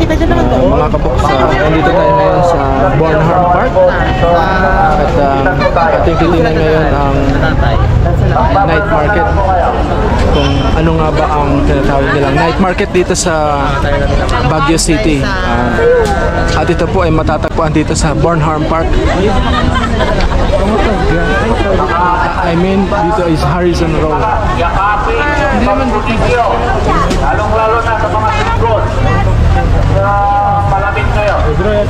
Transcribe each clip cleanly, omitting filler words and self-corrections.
Mga kaboks, nandito tayo ngayon sa Bornholm Park at ating titingnan ngayon ang night market, kung ano nga ba ang tinatawag nilang night market dito sa Baguio City. At ito po ay matatagpuan dito sa Bornholm Park. I mean, dito is Harrison Road. Hindi naman dito. Lalong-lalo na sa mga lingkod. Malamig ngayon.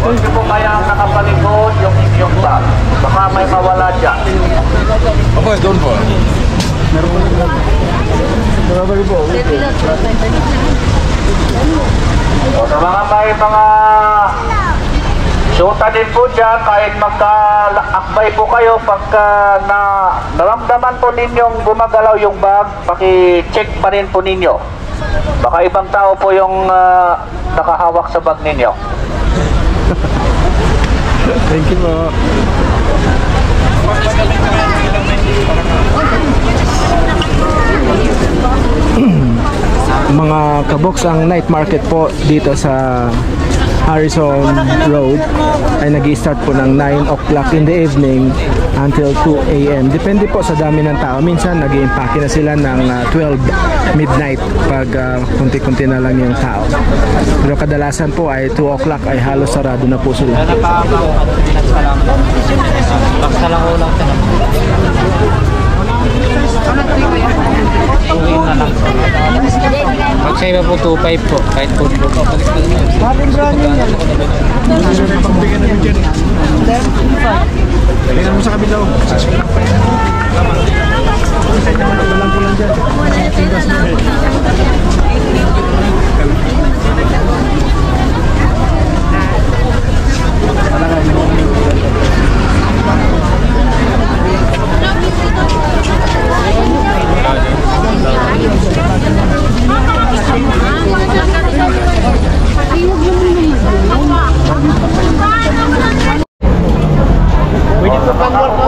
Huwag niyo po kayang nakapalikod yung inyong bag. Baka may mawala dyan. Okay, doon po. O, sa mga may mga syuta din po dyan, kahit magka-akbay po kayo, pagka naramdaman po ninyong gumagalaw yung bag, paki-check pa rin po ninyo. Baka ibang tao po yung nakahawak sa bag ninyo. Thank you po. Mga kaboks, ang night market po dito sa Harrison Road ay nag-i-start po ng 9 o'clock in the evening until 2 a.m. Depende po sa dami ng tao. Minsan nag-i-impake na sila ng 12 midnight pag kunti-kunti na lang yung tao. Pero kadalasan po ay 2 o'clock ay halos sarado na po sila. Magsaiba po 2.5 po, kahit po po. Lagyan mo sa kabila.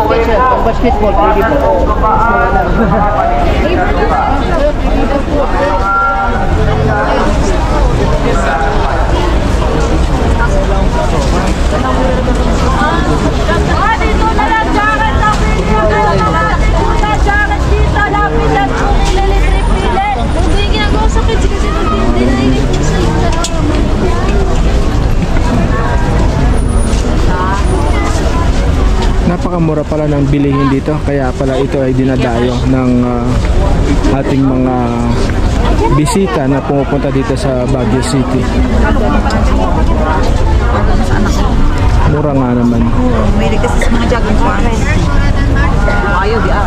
Pwede po basketball, pwede po. Napakamura pala ng bilihin dito, kaya pala ito ay dinadayo ng ating mga bisita na pumupunta dito sa Baguio City. Mura nga naman. May kasi sa mga jogging pants. Ayaw di ah.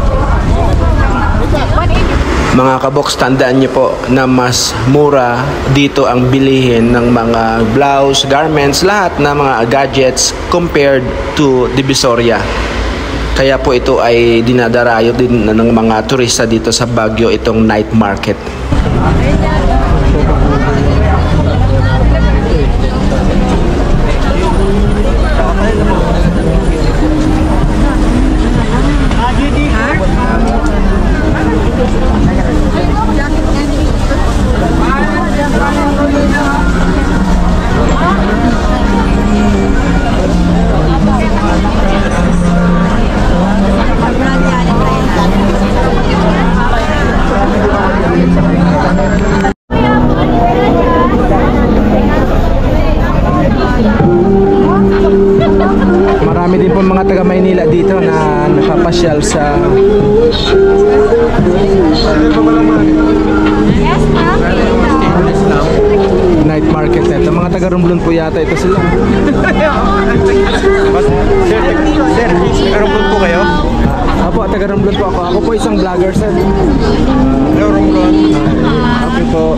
Mga kaboks, tandaan nyo po na mas mura dito ang bilihin ng mga blouse, garments, lahat na mga gadgets compared to Divisoria. Kaya po ito ay dinadarayo din ng mga turista dito sa Baguio, itong night market. Marami din po mga taga Maynila dito na napapasyal sa night market na ito. Mga taga Romblon po yata ito sila. Sir, taga Romblon po kayo? Apo, taga Romblon po ako. Ako po isang vlogger, sir. Hello, Romblon. Okay po.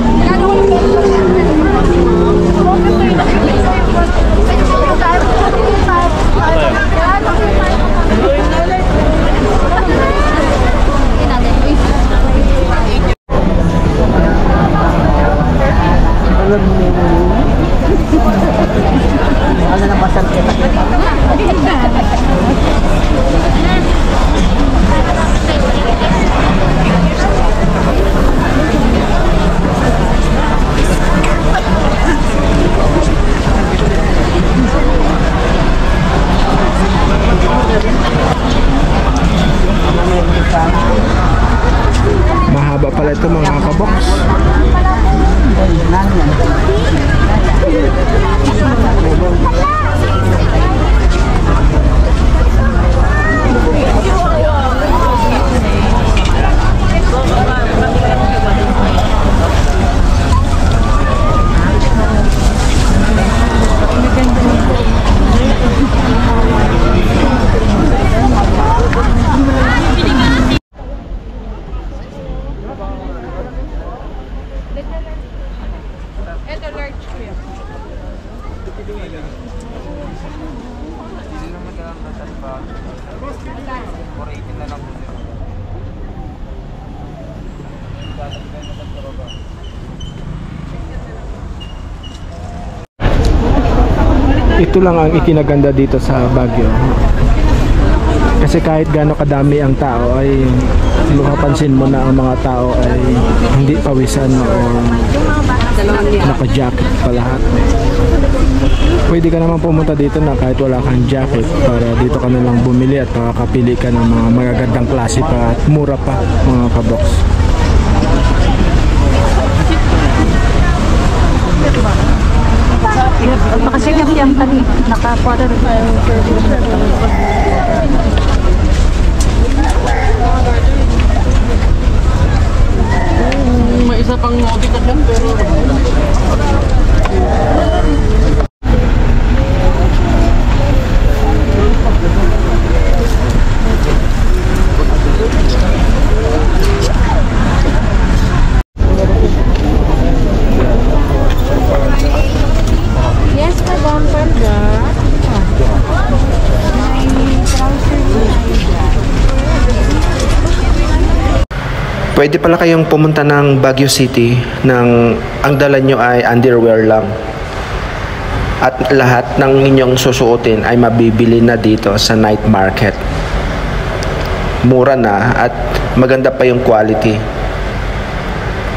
Ano na pasal kita? Ito lang ang ikinaganda dito sa Baguio. Kasi kahit gaano kadami ang tao ay mapapansin mo na ang mga tao ay hindi pawisan o naka-jacket pa lahat. Pwede ka naman pumunta dito na kahit wala kang jacket para dito ka na lang bumili at makakapili ka ng mga magagandang klase pa at mura pa mga kabox. Makasya yang tadi nakakuha rin. May isa pang audit dyan pero... Yes, madam, panda. Pwede pala kayong pumunta ng Baguio City nang ang dala nyo ay underwear lang. At lahat ng inyong susuotin ay mabibili na dito sa night market. Mura na at maganda pa yung quality.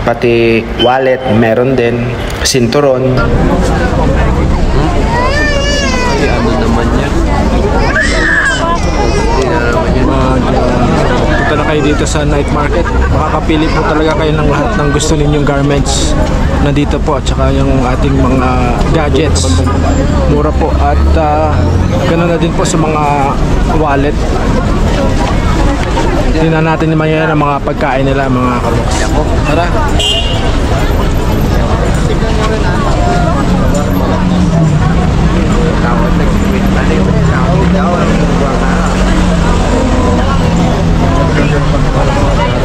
Pati wallet, meron din. Sinturon. Ano naman yan? Punta na kayo dito sa night market. Makakapili po talaga kayo ng lahat ng gusto ninyong garments na dito po at saka yung ating mga gadgets. Mura po at ganoon na din po sa mga wallet. Tingnan natin naman yan ang mga pagkain nila mga kabox. Tara!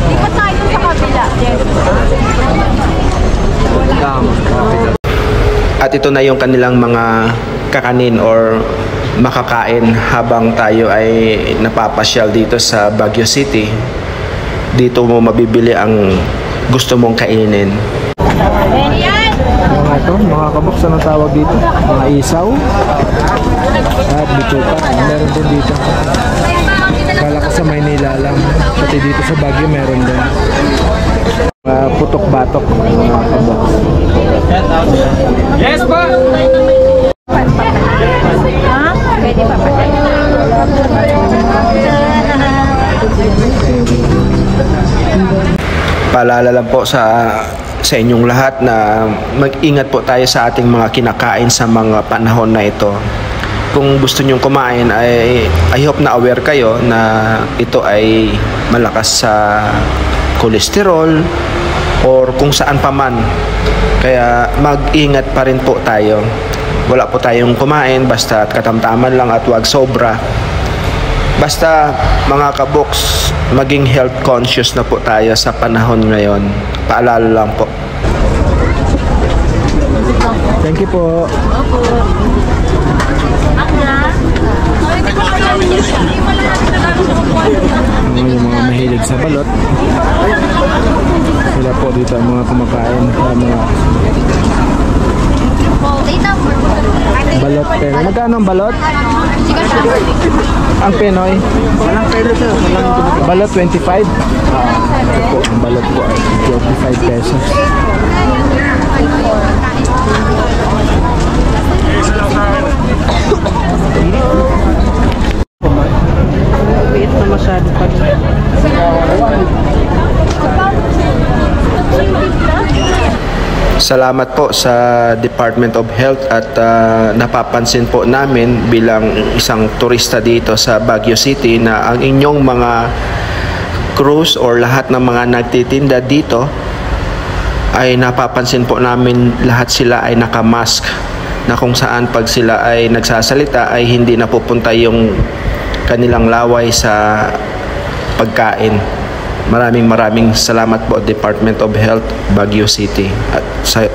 Di ba tayo sa kabila, Jeff? At ito na yung kanilang mga kakanin or makakain habang tayo ay napapasyal dito sa Baguio City. Dito mo mabibili ang gusto mong kainin. Mga ito, mga kabox, anong tawag dito? Mga isaw at bituka. Meron din dito. Kala ko sa Maynila lang. Pati dito sa Baguio meron din. Putok-batok mga kabox. Yes ba? Ha? Pwede pa pa. Paalala lang po sa inyong lahat na mag-ingat po tayo sa ating mga kinakain sa mga panahon na ito. Kung gusto nyong kumain ay I hope na aware kayo na ito ay malakas sa kolesterol or kung saan pa man. Kaya mag-ingat pa rin po tayo. Wala po tayong kumain basta katamtaman lang at wag sobra. Basta mga kabox, maging health conscious na po tayo sa panahon ngayon. Paalala lang po. Thank you po. Yung mga mahilig sa balot. Sila po dito ang mga kumakain sa mga balot penoy. Magkano ang balot? Ang penoy? Balot 25? Ito po, ang balot po ay 25 pesos. Biit na masyado pa. Salamat po sa Department of Health at napapansin po namin bilang isang turista dito sa Baguio City na ang inyong mga crews or lahat ng mga nagtitinda dito ay napapansin po namin lahat sila ay nakamask na kung saan pag sila ay nagsasalita ay hindi napupunta yung kanilang laway sa pagkain. Maraming salamat po Department of Health Baguio City. At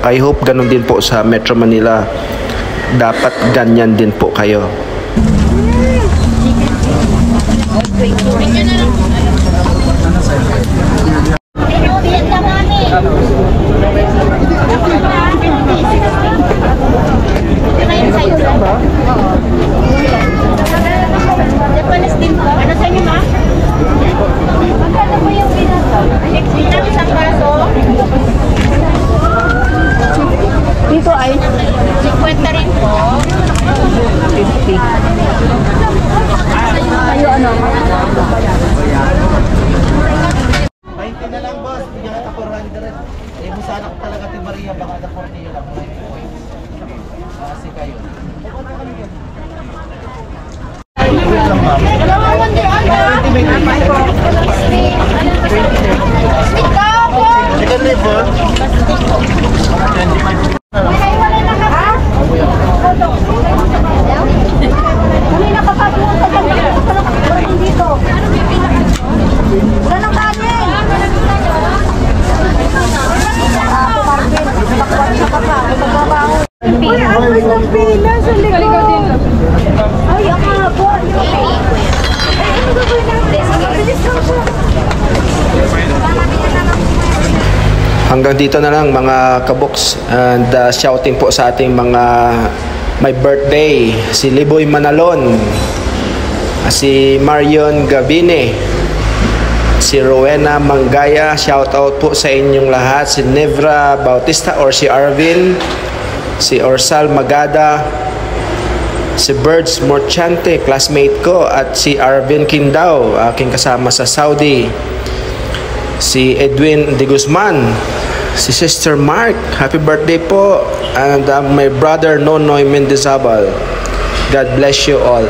I hope ganun din po sa Metro Manila dapat ganyan din po kayo. Japanese din po. Ano sa inyo, ma? Magkano po yung pinaso? Isang braso? Dito ay 50 rin po. 50. Kayo ano? 20 na lang, boss. Bigyan kita 400. Eh, musana ko talaga ti Maria. Baka na 40 lang. Kasi kayo. Second level. Kanina ka pa doon sa dito. Wala nang kanin. Uy, ako'y ng pila sa likod. Ay, ang habo. Ay, ano gagawin natin? Mabilis lang siya. Hanggang dito na lang mga kaboks, and shouting po sa ating mga may birthday, si Liboy Manalon, si Marion Gabine, si Rowena Mangaya, shoutout po sa inyong lahat, si Nevra Bautista or si Arvin, si Orsal Magada, si Birds Morchante, classmate ko, at si Arvin Kindao, aking kasama sa Saudi, si Edwin De Guzman, si Sister Mark, happy birthday po, and my brother Nonoy Mendizabal. God bless you all.